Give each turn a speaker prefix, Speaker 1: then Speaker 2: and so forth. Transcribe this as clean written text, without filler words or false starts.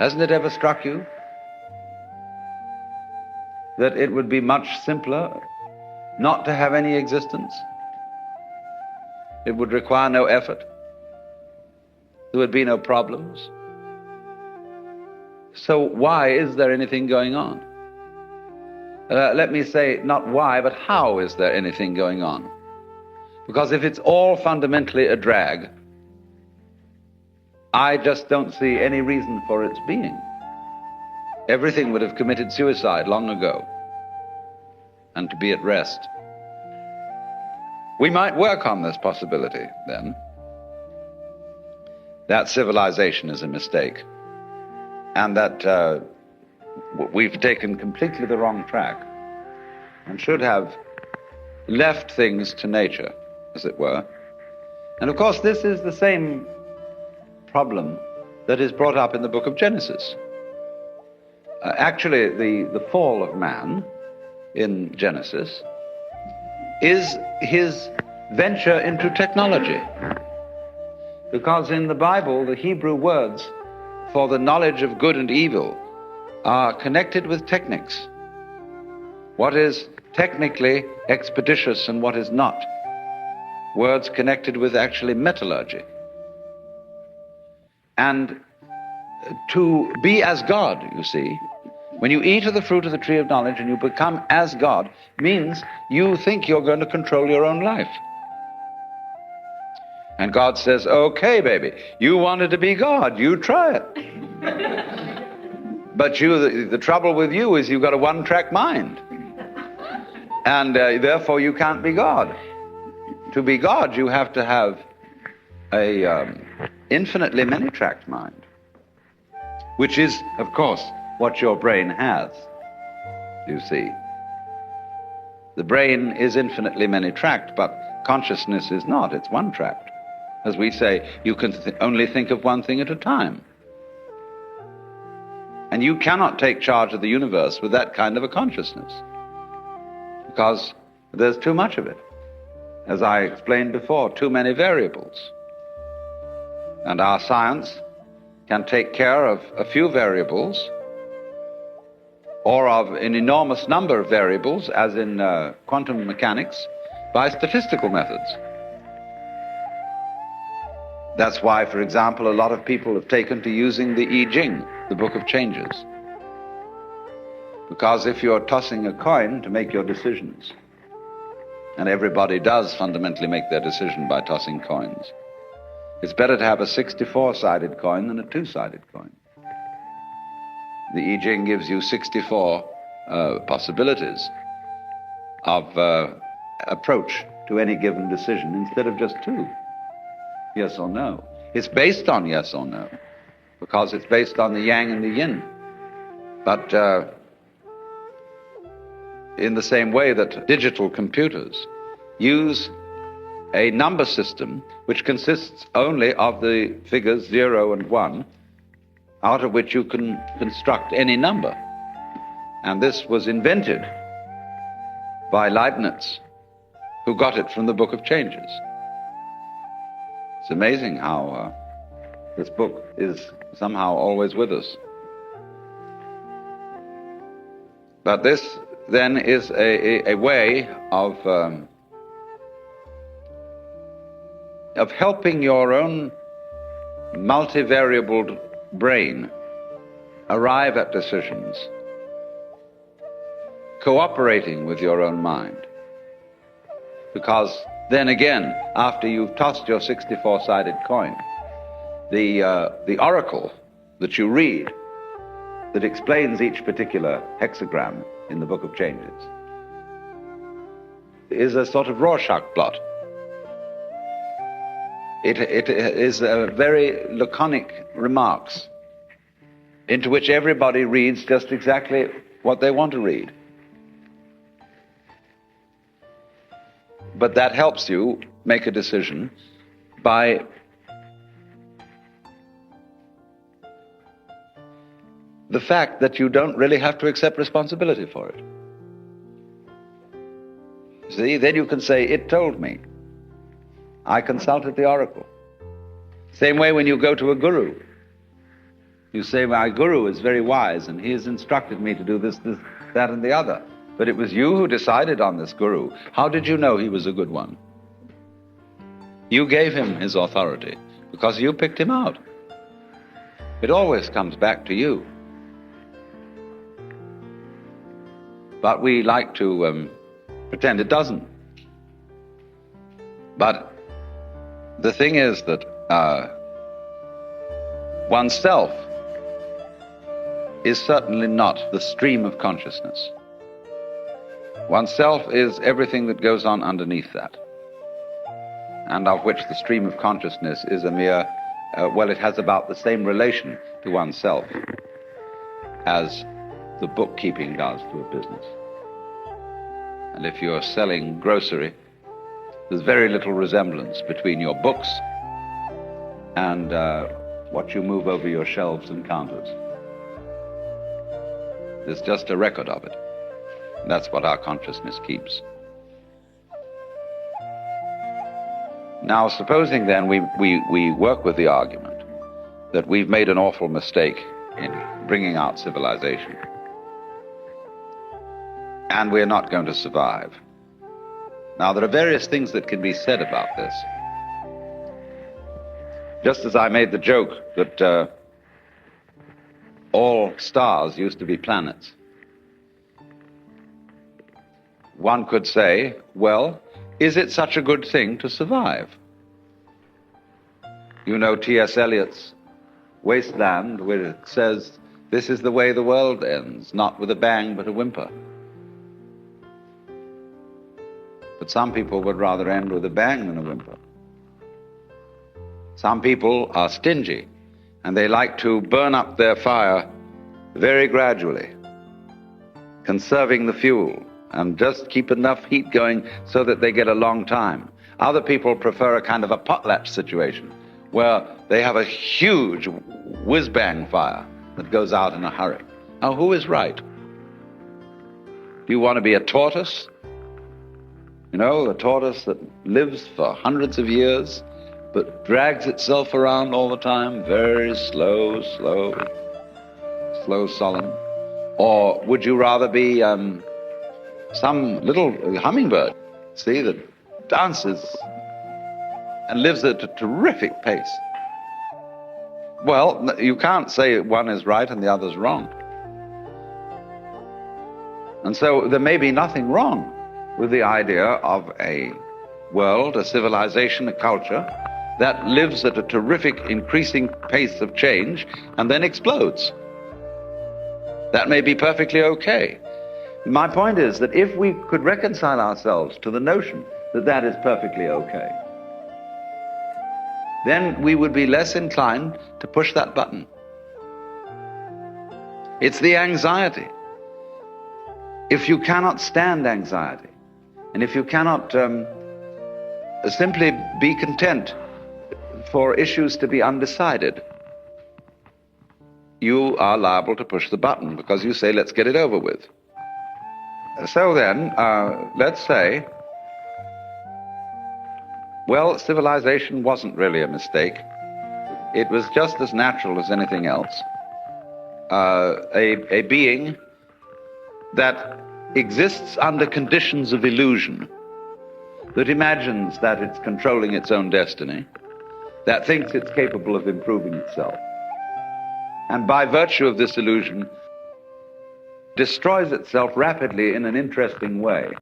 Speaker 1: Hasn't it ever struck you that it would be much simpler not to have any existence? It would require no effort. There would be no problems. So why is there anything going on? Let me say not why, but how is there anything going on? Because if it's all fundamentally a drag, I just don't see any reason for its being. Everything would have committed suicide long ago and to be at rest. We might work on this possibility, then, that civilization is a mistake and that we've taken completely the wrong track and should have left things to nature, as it were. And of course, this is the same problem that is brought up in the book of Genesis. Actually, the fall of man in Genesis is his venture into technology. Because in the Bible, the Hebrew words for the knowledge of good and evil are connected with techniques. What is technically expeditious and what is not. Words connected with actually metallurgy. And to be as God, you see, when you eat of the fruit of the tree of knowledge and you become as God, means you think you're going to control your own life. And God says, okay, baby, you wanted to be God, you try it. But the trouble with you is you've got a one-track mind. And therefore you can't be God. To be God, you have to have a infinitely many-tracked mind, which is, of course, what your brain has, you see. The brain is infinitely many-tracked, but consciousness is not, it's one-tracked. As we say, you can only think of one thing at a time. And you cannot take charge of the universe with that kind of a consciousness, because there's too much of it. As I explained before, too many variables. And our science can take care of a few variables, or of an enormous number of variables, as in quantum mechanics, by statistical methods. That's why, for example, a lot of people have taken to using the I Ching, the Book of Changes. Because if you're tossing a coin to make your decisions, and everybody does fundamentally make their decision by tossing coins, it's better to have a 64-sided coin than a two-sided coin. The I Ching gives you 64 possibilities of approach to any given decision instead of just two. Yes or no. It's based on yes or no, because it's based on the yang and the yin. But in the same way that digital computers use a number system which consists only of the figures 0 and 1, out of which you can construct any number. And this was invented by Leibniz, who got it from the Book of Changes. It's amazing how this book is somehow always with us. But this then is a way of helping your own multivariable brain arrive at decisions, cooperating with your own mind. Because then again, after you've tossed your 64-sided coin, the oracle that you read that explains each particular hexagram in the Book of Changes is a sort of Rorschach blot. It is very laconic remarks into which everybody reads just exactly what they want to read. But that helps you make a decision by the fact that you don't really have to accept responsibility for it. See, then you can say, it told me. I consulted the oracle. Same way when you go to a guru. You say, my guru is very wise and he has instructed me to do this, that, and the other. But it was you who decided on this guru. How did you know he was a good one? You gave him his authority because you picked him out. It always comes back to you. But we like to pretend it doesn't. But the thing is that oneself is certainly not the stream of consciousness. Oneself is everything that goes on underneath that, and of which the stream of consciousness is a mere, it has about the same relation to oneself as the bookkeeping does to a business. And if you're selling grocery, there's very little resemblance between your books and what you move over your shelves and counters. There's just a record of it. And that's what our consciousness keeps. Now, supposing then we work with the argument that we've made an awful mistake in bringing out civilization, and we're not going to survive. Now, there are various things that can be said about this. Just as I made the joke that all stars used to be planets, one could say, well, is it such a good thing to survive? You know T.S. Eliot's Wasteland, where it says, this is the way the world ends, not with a bang but a whimper. But some people would rather end with a bang than a whimper. Some people are stingy, and they like to burn up their fire very gradually, conserving the fuel, and just keep enough heat going so that they get a long time. Other people prefer a kind of a potlatch situation, where they have a huge whiz-bang fire that goes out in a hurry. Now, who is right? Do you want to be a tortoise? You know, a tortoise that lives for hundreds of years, but drags itself around all the time, very slow, solemn? Or would you rather be some little hummingbird, see, that dances and lives at a terrific pace? Well, you can't say one is right and the other's wrong. And so there may be nothing wrong with the idea of a world, a civilization, a culture that lives at a terrific increasing pace of change and then explodes. That may be perfectly okay. My point is that if we could reconcile ourselves to the notion that that is perfectly okay, then we would be less inclined to push that button. It's the anxiety. If you cannot stand anxiety, and if you cannot simply be content for issues to be undecided, you are liable to push the button because you say, let's get it over with. So then, let's say, well, civilization wasn't really a mistake. It was just as natural as anything else. A being that exists under conditions of illusion, that imagines that it's controlling its own destiny, that thinks it's capable of improving itself, and by virtue of this illusion destroys itself rapidly in an interesting way.